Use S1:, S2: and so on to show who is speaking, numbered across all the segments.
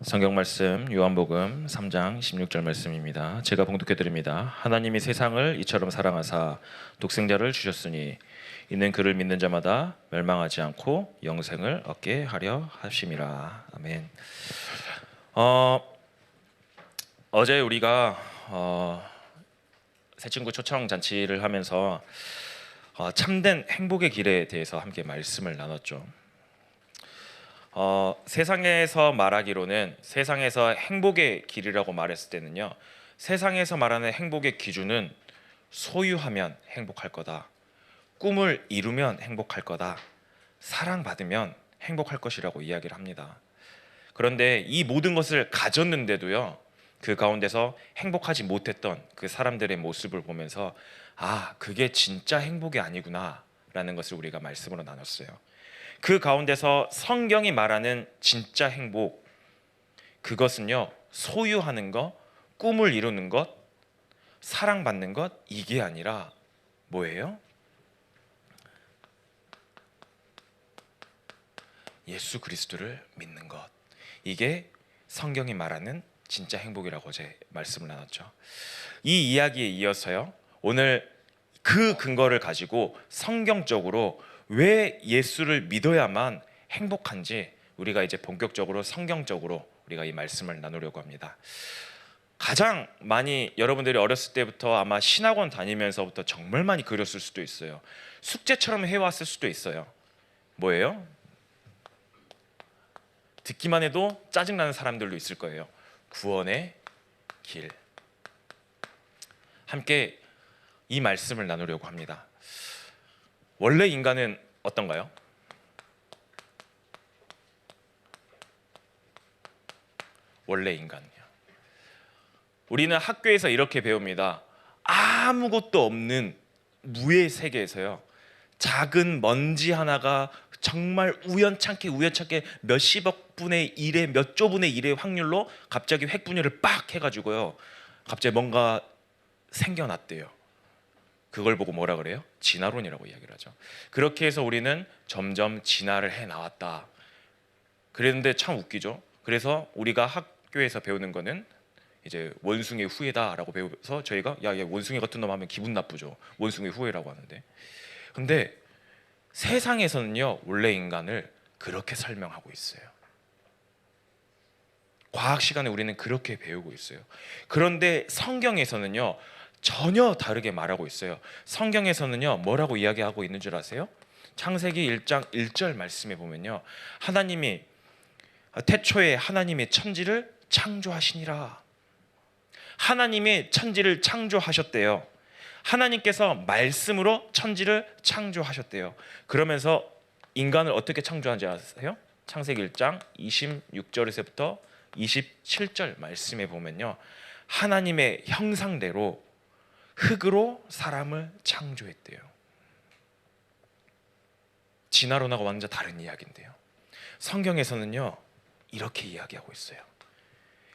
S1: 성경 말씀 요한복음 3장 16절 말씀입니다. 제가 봉독해 드립니다. 하나님이 세상을 이처럼 사랑하사 독생자를 주셨으니 이는 그를 믿는 자마다 멸망하지 않고 영생을 얻게 하려 하심이라. 아멘. 어제 우리가 새 친구 초청 잔치를 하면서 참된 행복의 길에 대해서 함께 말씀을 나눴죠. 세상에서 말하기로는 세상에서 행복의 길이라고 말했을 때는요, 세상에서 말하는 행복의 기준은 소유하면 행복할 거다, 꿈을 이루면 행복할 거다, 사랑받으면 행복할 것이라고 이야기를 합니다. 그런데 이 모든 것을 가졌는데도요, 그 가운데서 행복하지 못했던 그 사람들의 모습을 보면서 그게 진짜 행복이 아니구나 라는 것을 우리가 말씀으로 나눴어요. 그 가운데서 성경이 말하는 진짜 행복, 그것은요, 소유하는 것, 꿈을 이루는 것, 사랑받는 것, 이게 아니라 뭐예요? 예수 그리스도를 믿는 것. 이게 성경이 말하는 진짜 행복이라고 어제 말씀을 나눴죠. 이 이야기에 이어서요, 오늘 그 근거를 가지고 성경적으로 왜 예수를 믿어야만 행복한지 우리가 이제 본격적으로 성경적으로 우리가 이 말씀을 나누려고 합니다. 가장 많이 여러분들이 어렸을 때부터 아마 신학원 다니면서부터 정말 많이 그렸을 수도 있어요. 숙제처럼 해왔을 수도 있어요. 뭐예요? 듣기만 해도 짜증나는 사람들도 있을 거예요. 구원의 길. 함께 이 말씀을 나누려고 합니다. 원래 인간은 어떤가요? 원래 인간이요. 우리는 학교에서 이렇게 배웁니다. 아무것도 없는 무의 세계에서요, 작은 먼지 하나가 정말 우연찮게 몇십억 분의 1의 몇 조분의 1의 확률로 갑자기 핵분열을 빡 해가지고요, 갑자기 뭔가 생겨났대요. 그걸 보고 뭐라 그래요? 진화론이라고 이야기를 하죠. 그렇게 해서 우리는 점점 진화를 해 나왔다. 그랬는데 참 웃기죠. 그래서 우리가 학교에서 배우는 거는 이제 원숭이의 후예다라고 배워서 저희가 얘 원숭이 같은 놈 하면 기분 나쁘죠. 원숭이 후예라고 하는데. 근데 세상에서는요, 원래 인간을 그렇게 설명하고 있어요. 과학 시간에 우리는 그렇게 배우고 있어요. 그런데 성경에서는요, 전혀 다르게 말하고 있어요. 성경에서는요, 뭐라고 이야기하고 있는 줄 아세요? 창세기 1장 1절 말씀에 보면요, 하나님이 태초에 하나님의 천지를 창조하시니라. 하나님이 천지를 창조하셨대요. 하나님께서 말씀으로 천지를 창조하셨대요. 그러면서 인간을 어떻게 창조한지 아세요? 창세기 1장 26절에서부터 27절 말씀에 보면요, 하나님의 형상대로 흙으로 사람을 창조했대요. 진화론하고 완전 다른 이야기인데요, 성경에서는요 이렇게 이야기하고 있어요.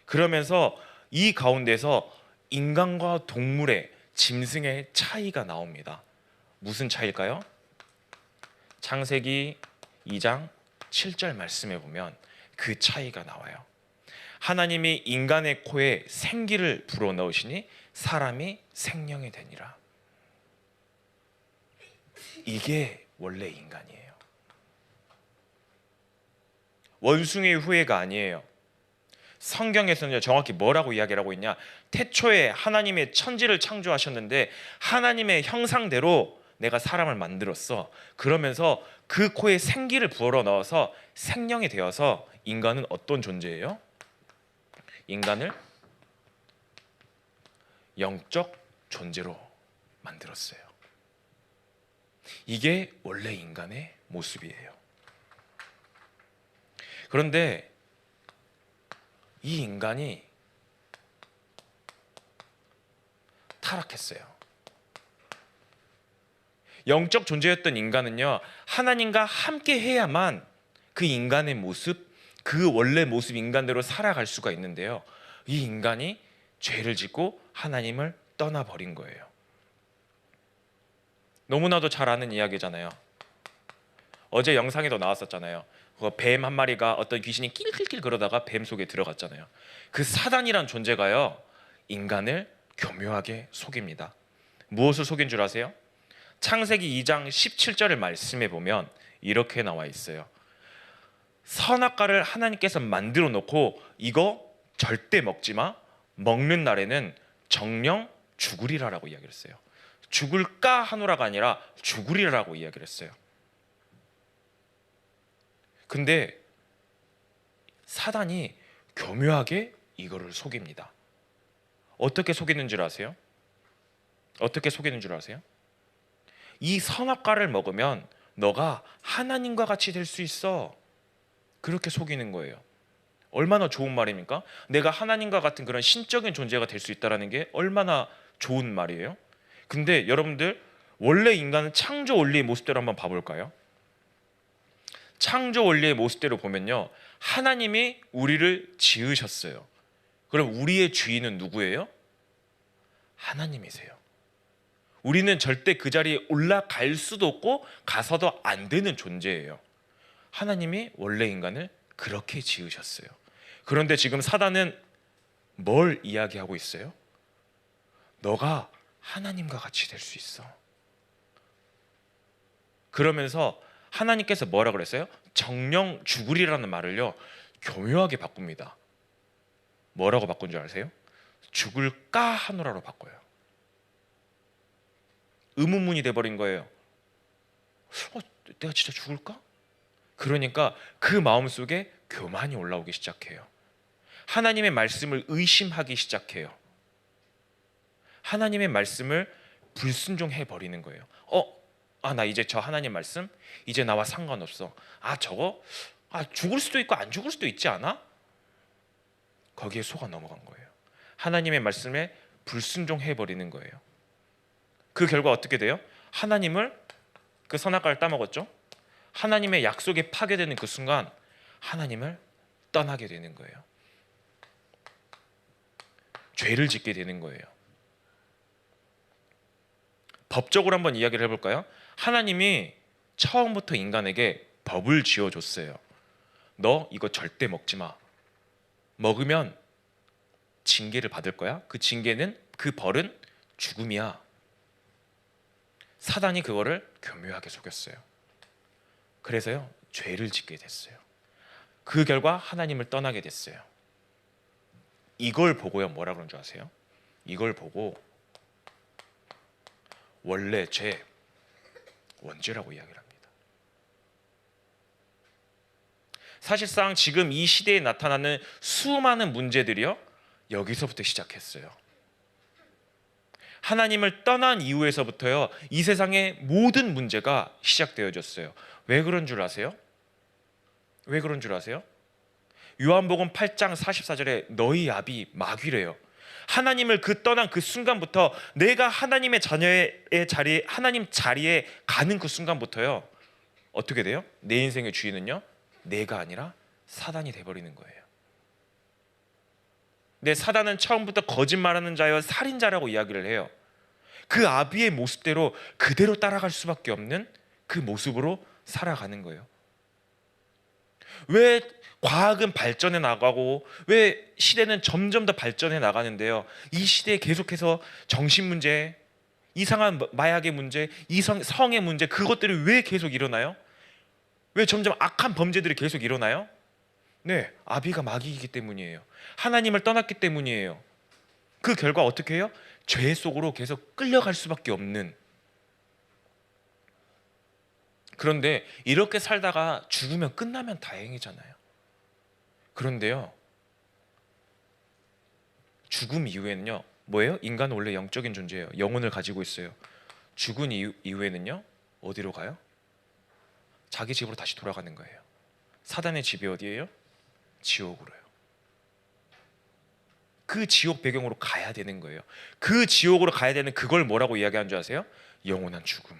S1: 그러면서 이 가운데서 인간과 동물의, 짐승의 차이가 나옵니다. 무슨 차이일까요? 창세기 2장 7절 말씀에 보면 그 차이가 나와요. 하나님이 인간의 코에 생기를 불어넣으시니 사람이 생명이 되니라. 이게 원래 인간이에요. 원숭이의 후예가 아니에요. 성경에서는 정확히 뭐라고 이야기를 하고 있냐? 태초에 하나님의 천지를 창조하셨는데 하나님의 형상대로 내가 사람을 만들었어. 그러면서 그 코에 생기를 불어넣어서 생명이 되어서 인간은 어떤 존재예요? 인간을 영적 존재로 만들었어요. 이게 원래 인간의 모습이에요. 그런데 이 인간이 타락했어요. 영적 존재였던 인간은요, 하나님과 함께 해야만 그 인간의 모습, 그 원래 모습 인간대로 살아갈 수가 있는데요, 이 인간이 죄를 짓고 하나님을 떠나버린 거예요. 너무나도 잘 아는 이야기잖아요. 어제 영상에도 나왔었잖아요. 뱀 한 마리가 어떤 귀신이 낄낄낄 그러다가 뱀 속에 들어갔잖아요. 그 사단이란 존재가요, 인간을 교묘하게 속입니다. 무엇을 속인 줄 아세요? 창세기 2장 17절을 말씀해 보면 이렇게 나와 있어요. 선악과를 하나님께서 만들어 놓고 이거 절대 먹지 마. 먹는 날에는 정령 죽으리라라고 이야기를 했어요. 죽을까 하노라가 아니라 죽으리라라고 이야기를 했어요. 근데 사단이 교묘하게 이거를 속입니다. 어떻게 속이는 줄 아세요? 어떻게 속이는 줄 아세요? 이 선악과를 먹으면 너가 하나님과 같이 될 수 있어. 그렇게 속이는 거예요. 얼마나 좋은 말입니까? 내가 하나님과 같은 그런 신적인 존재가 될 수 있다는 게 얼마나 좋은 말이에요. 근데 여러분들, 원래 인간은 창조 원리의 모습대로 한번 봐볼까요? 창조 원리의 모습대로 보면요, 하나님이 우리를 지으셨어요. 그럼 우리의 주인은 누구예요? 하나님이세요. 우리는 절대 그 자리에 올라갈 수도 없고 가서도 안 되는 존재예요. 하나님이 원래 인간을 그렇게 지으셨어요. 그런데 지금 사단은 뭘 이야기하고 있어요? 너가 하나님과 같이 될 수 있어. 그러면서 하나님께서 뭐라 그랬어요? 정령 죽으리라는 말을요, 교묘하게 바꿉니다. 뭐라고 바꾼 줄 아세요? 죽을까 하노라로 바꿔요. 의문문이 돼버린 거예요. 내가 진짜 죽을까? 그러니까 그 마음속에 교만이 올라오기 시작해요. 하나님의 말씀을 의심하기 시작해요. 하나님의 말씀을 불순종해 버리는 거예요. 나 이제 저 하나님 말씀 이제 나와 상관없어. 저거 죽을 수도 있고 안 죽을 수도 있지 않아? 거기에 속아 넘어간 거예요. 하나님의 말씀에 불순종해 버리는 거예요. 그 결과 어떻게 돼요? 하나님을, 그 선악과를 따먹었죠. 하나님의 약속이 파괴되는 그 순간 하나님을 떠나게 되는 거예요. 죄를 짓게 되는 거예요. 법적으로 한번 이야기를 해볼까요? 하나님이 처음부터 인간에게 법을 지어줬어요. 너 이거 절대 먹지 마. 먹으면 징계를 받을 거야. 그 징계는, 그 벌은 죽음이야. 사단이 그거를 교묘하게 속였어요. 그래서요, 죄를 짓게 됐어요. 그 결과 하나님을 떠나게 됐어요. 이걸 보고요, 뭐라 그런 줄 아세요? 이걸 보고 원래 죄, 원죄라고 이야기를 합니다. 사실상 지금 이 시대에 나타나는 수많은 문제들이요, 여기서부터 시작했어요. 하나님을 떠난 이후에서부터요, 이 세상의 모든 문제가 시작되어졌어요. 왜 그런 줄 아세요? 왜 그런 줄 아세요? 요한복음 8장 44절에 너희 아비 마귀래요. 하나님을 떠난 그 순간부터, 내가 하나님의 자녀의 자리에, 하나님 자리에 가는 그 순간부터요, 어떻게 돼요? 내 인생의 주인은요, 내가 아니라 사단이 돼버리는 거예요. 근데 사단은 처음부터 거짓말하는 자여 살인자라고 이야기를 해요. 그 아비의 모습대로 그대로 따라갈 수밖에 없는 그 모습으로 살아가는 거예요. 왜 과학은 발전해 나가고 왜 시대는 점점 더 발전해 나가는데요, 이 시대에 계속해서 정신 문제, 이상한 마약의 문제, 성의 문제, 그것들이 왜 계속 일어나요? 왜 점점 악한 범죄들이 계속 일어나요? 네, 아비가 마귀이기 때문이에요. 하나님을 떠났기 때문이에요. 그 결과 어떻게 해요? 죄 속으로 계속 끌려갈 수밖에 없는. 그런데 이렇게 살다가 죽으면 끝나면 다행이잖아요. 그런데요, 죽음 이후에는요, 뭐예요? 인간은 원래 영적인 존재예요. 영혼을 가지고 있어요. 죽은 이후에는요, 어디로 가요? 자기 집으로 다시 돌아가는 거예요. 사단의 집이 어디예요? 지옥으로요. 그 지옥 배경으로 가야 되는 거예요. 그 지옥으로 가야 되는 그걸 뭐라고 이야기하는 줄 아세요? 영원한 죽음.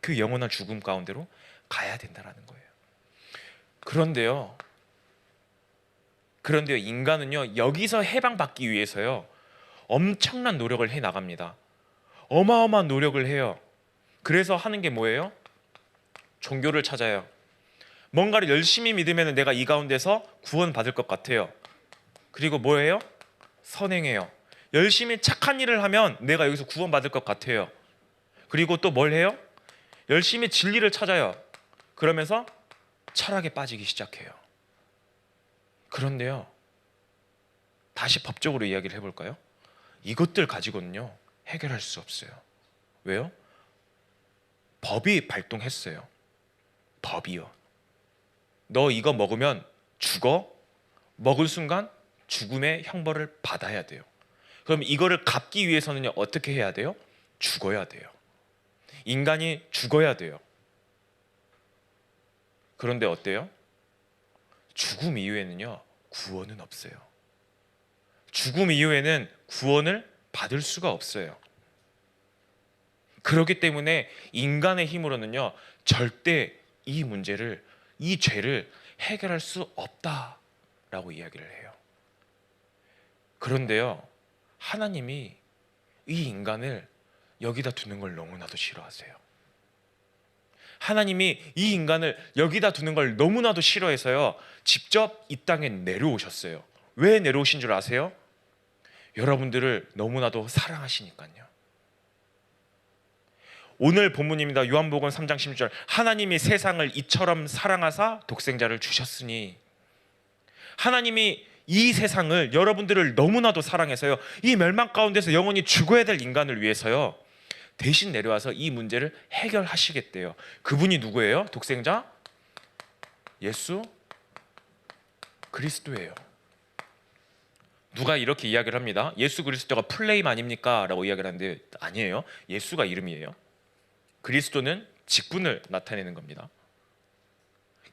S1: 그 영원한 죽음 가운데로 가야 된다라는 거예요. 그런데요, 인간은요, 여기서 해방받기 위해서요, 엄청난 노력을 해 나갑니다. 어마어마한 노력을 해요. 그래서 하는 게 뭐예요? 종교를 찾아요. 뭔가를 열심히 믿으면 내가 이 가운데서 구원받을 것 같아요. 그리고 뭐예요? 선행해요. 열심히 착한 일을 하면 내가 여기서 구원받을 것 같아요. 그리고 또 뭘 해요? 열심히 진리를 찾아요. 그러면서 철학에 빠지기 시작해요. 그런데요, 다시 법적으로 이야기를 해볼까요? 이것들 가지고는요 해결할 수 없어요. 왜요? 법이 발동했어요. 법이요. 너 이거 먹으면 죽어. 먹을 순간 죽음의 형벌을 받아야 돼요. 그럼 이거를 갚기 위해서는요 어떻게 해야 돼요? 죽어야 돼요. 인간이 죽어야 돼요. 그런데 어때요? 죽음 이후에는요 구원은 없어요. 죽음 이후에는 구원을 받을 수가 없어요. 그렇기 때문에 인간의 힘으로는요 절대 이 문제를, 이 죄를 해결할 수 없다라고 이야기를 해요. 그런데요 하나님이 이 인간을 여기다 두는 걸 너무나도 싫어하세요. 하나님이 이 인간을 여기다 두는 걸 너무나도 싫어해서요 직접 이 땅에 내려오셨어요. 왜 내려오신 줄 아세요? 여러분들을 너무나도 사랑하시니까요. 오늘 본문입니다. 요한복음 3장 16절. 하나님이 세상을 이처럼 사랑하사 독생자를 주셨으니. 하나님이 이 세상을, 여러분들을 너무나도 사랑해서요 이 멸망 가운데서 영원히 죽어야 될 인간을 위해서요 대신 내려와서 이 문제를 해결하시겠대요. 그분이 누구예요? 독생자? 예수 그리스도예요. 누가 이렇게 이야기를 합니다. 예수 그리스도가 플레임 아닙니까? 라고 이야기를 하는데 아니에요. 예수가 이름이에요. 그리스도는 직분을 나타내는 겁니다.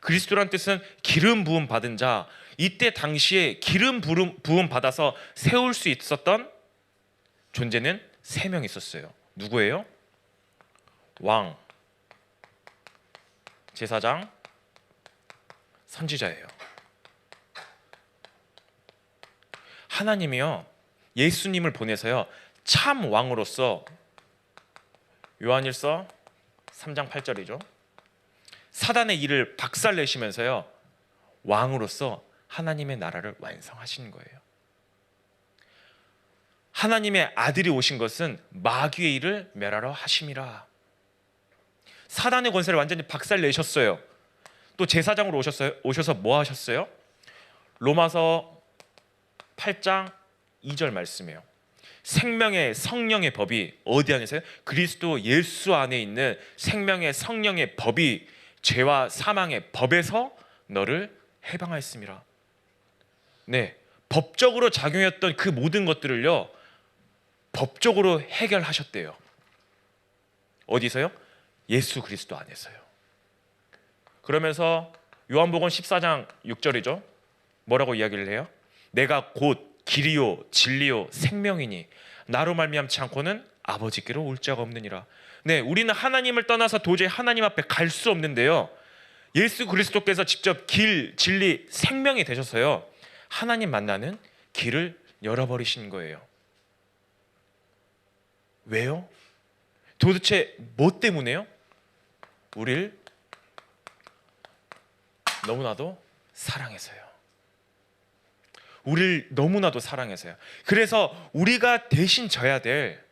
S1: 그리스도란 뜻은 기름 부음 받은 자. 이때 당시에 기름 부음 받아서 세울 수 있었던 존재는 3명 있었어요. 누구예요? 왕, 제사장, 선지자예요. 하나님이요 예수님을 보내서요 참 왕으로서, 요한일서 3장 8절이죠. 사단의 일을 박살내시면서요 왕으로서 하나님의 나라를 완성하신 거예요. 하나님의 아들이 오신 것은 마귀의 일을 멸하러 하심이라. 사단의 권세를 완전히 박살내셨어요. 또 제사장으로 오셔서 뭐 하셨어요? 로마서 8장 2절 말씀이에요. 생명의 성령의 법이 어디 안에 있어요? 그리스도 예수 안에 있는 생명의 성령의 법이 죄와 사망의 법에서 너를 해방하였습니다. 네, 법적으로 작용했던 그 모든 것들을요 법적으로 해결하셨대요. 어디서요? 예수 그리스도 안에서요. 그러면서 요한복음 14장 6절이죠. 뭐라고 이야기를 해요? 내가 곧 길이요 진리요 생명이니 나로 말미암지 않고는 아버지께로 올 자가 없느니라. 네, 우리는 하나님을 떠나서 도저히 하나님 앞에 갈 수 없는데요 예수 그리스도께서 직접 길, 진리, 생명이 되셔서요 하나님 만나는 길을 열어버리신 거예요. 왜요? 도대체 뭐 때문에요? 우리를 너무나도 사랑해서요. 우리를 너무나도 사랑해서요. 그래서 우리가 대신 져야 될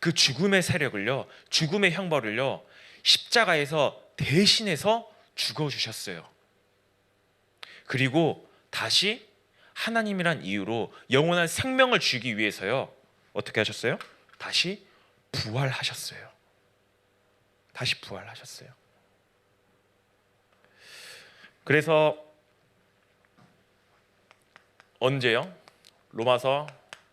S1: 그 죽음의 세력을요, 죽음의 형벌을요 십자가에서 대신해서 죽어주셨어요. 그리고 다시 하나님이란 이유로 영원한 생명을 주기 위해서요 어떻게 하셨어요? 다시 부활하셨어요. 다시 부활하셨어요. 그래서 언제요? 로마서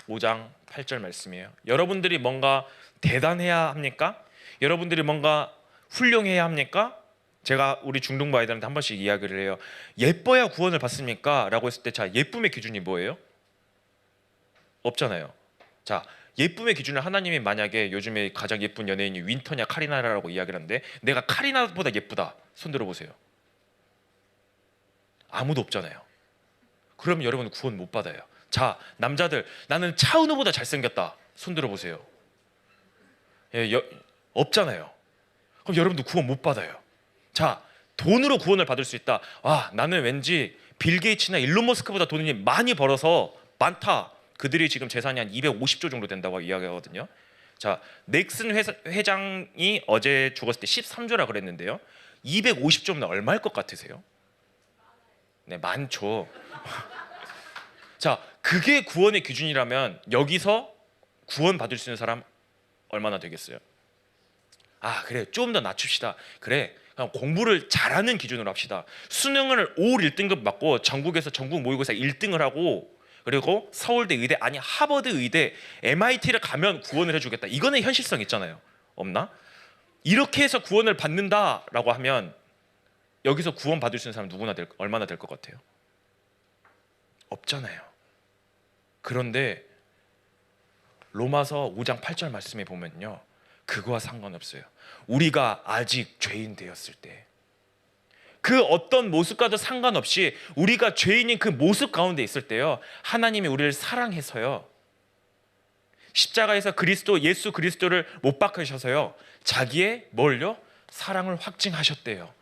S1: 5장 8절 말씀이에요. 여러분들이 뭔가 대단해야 합니까? 여러분들이 뭔가 훌륭해야 합니까? 제가 우리 중등부 아이들한테 한 번씩 이야기를 해요. 예뻐야 구원을 받습니까? 라고 했을 때 자, 예쁨의 기준이 뭐예요? 없잖아요. 자, 예쁨의 기준을 하나님이 만약에 요즘에 가장 예쁜 연예인이 윈터냐 카리나라고 이야기를 하는데 내가 카리나보다 예쁘다. 손 들어보세요. 아무도 없잖아요. 그럼 여러분 구원 못 받아요. 자, 남자들 나는 차은우보다 잘생겼다. 손 들어보세요. 없잖아요. 그럼 여러분도 구원 못 받아요. 자, 돈으로 구원을 받을 수 있다. 와, 나는 왠지 빌 게이츠나 일론 머스크보다 돈이 많이 벌어서 많다. 그들이 지금 재산이 한 250조 정도 된다고 이야기하거든요. 자, 넥슨 회장이 어제 죽었을 때 13조라 그랬는데요. 250조면 얼마일 것 같으세요? 네, 많죠. 자, 그게 구원의 기준이라면 여기서 구원 받을 수 있는 사람 얼마나 되겠어요? 아, 그래, 좀 더 낮춥시다. 그래, 그냥 공부를 잘하는 기준으로 합시다. 수능을 올 1등급 맞고 전국에서 전국 모의고사 1등을 하고 그리고 서울대 의대 아니 하버드 의대 MIT를 가면 구원을 해주겠다. 이거는 현실성 있잖아요. 없나? 이렇게 해서 구원을 받는다라고 하면 여기서 구원 받을 수 있는 사람 누구나 얼마나 될 것 같아요? 없잖아요. 그런데 로마서 5장 8절 말씀에 보면요, 그거와 상관없어요. 우리가 아직 죄인 되었을 때, 그 어떤 모습과도 상관없이 우리가 죄인인 그 모습 가운데 있을 때요, 하나님이 우리를 사랑해서요, 십자가에서 예수 그리스도를 못 박으셔서요, 자기의 뭘요? 사랑을 확증하셨대요.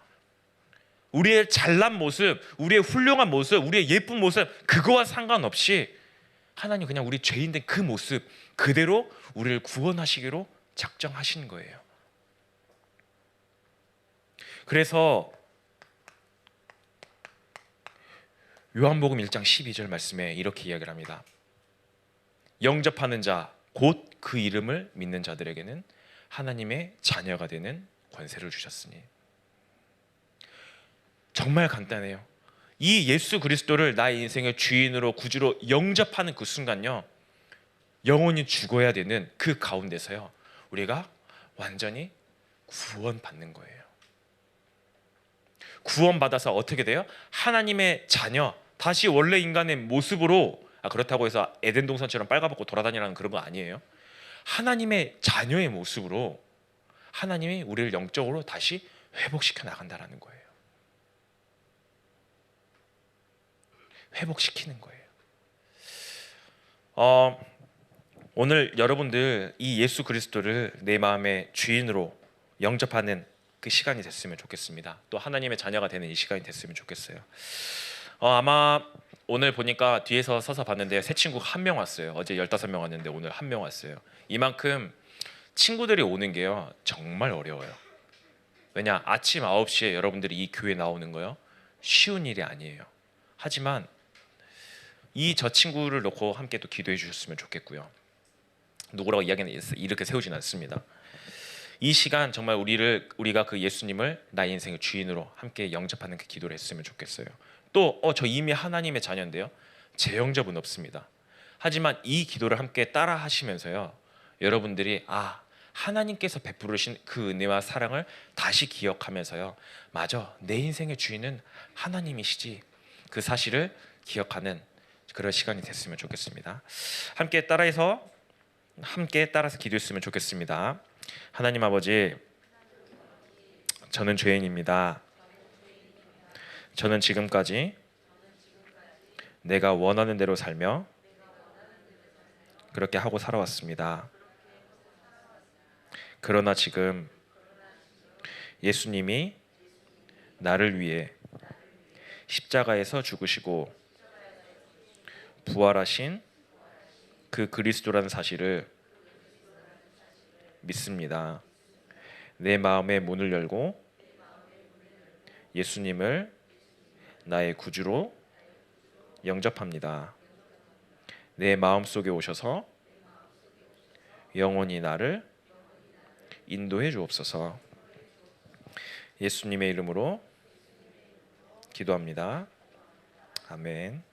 S1: 우리의 잘난 모습, 우리의 훌륭한 모습, 우리의 예쁜 모습, 그거와 상관없이 하나님 그냥 우리 죄인된 그 모습 그대로 우리를 구원하시기로 작정하신 거예요. 그래서 요한복음 1장 12절 말씀에 이렇게 이야기를 합니다. 영접하는 자, 곧 그 이름을 믿는 자들에게는 하나님의 자녀가 되는 권세를 주셨으니. 정말 간단해요. 이 예수 그리스도를 나의 인생의 주인으로 구주로 영접하는 그 순간요, 영원히 죽어야 되는 그 가운데서요, 우리가 완전히 구원받는 거예요. 구원받아서 어떻게 돼요? 하나님의 자녀, 다시 원래 인간의 모습으로, 그렇다고 해서 에덴 동산처럼 빨가벗고 돌아다니라는 그런 거 아니에요. 하나님의 자녀의 모습으로 하나님이 우리를 영적으로 다시 회복시켜 나간다라는 거예요. 회복시키는 거예요. 오늘 여러분들 이 예수 그리스도를 내 마음의 주인으로 영접하는 그 시간이 됐으면 좋겠습니다. 또 하나님의 자녀가 되는 이 시간이 됐으면 좋겠어요. 아마 오늘 보니까 뒤에서 서서 봤는데 새 친구가 한 명 왔어요. 어제 15명 왔는데 오늘 한 명 왔어요. 이만큼 친구들이 오는 게요, 정말 어려워요. 왜냐, 아침 9시에 여러분들이 이 교회 나오는 거요, 쉬운 일이 아니에요. 하지만 저 친구를 놓고 함께 또 기도해 주셨으면 좋겠고요. 누구라고 이야기는 이렇게 세우진 않습니다. 이 시간 정말 우리가 그 예수님을 나의 인생의 주인으로 함께 영접하는 그 기도를 했으면 좋겠어요. 또 저 이미 하나님의 자녀인데요, 재영접은 없습니다. 하지만 이 기도를 함께 따라 하시면서요, 여러분들이 하나님께서 베푸르신 그 은혜와 사랑을 다시 기억하면서요, 맞아, 내 인생의 주인은 하나님이시지, 그 사실을 기억하는 그런 시간이 됐으면 좋겠습니다. 함께 따라서 기도했으면 좋겠습니다. 하나님 아버지, 저는 죄인입니다. 저는 지금까지 내가 원하는 대로 살며 그렇게 하고 살아왔습니다. 그러나 지금 예수님이 나를 위해 십자가에서 죽으시고 부활하신 그 그리스도라는 사실을 믿습니다. 내 마음의 문을 열고 예수님을 나의 구주로 영접합니다. 내 마음속에 오셔서 영원히 나를 인도해 주옵소서. 예수님의 이름으로 기도합니다. 아멘.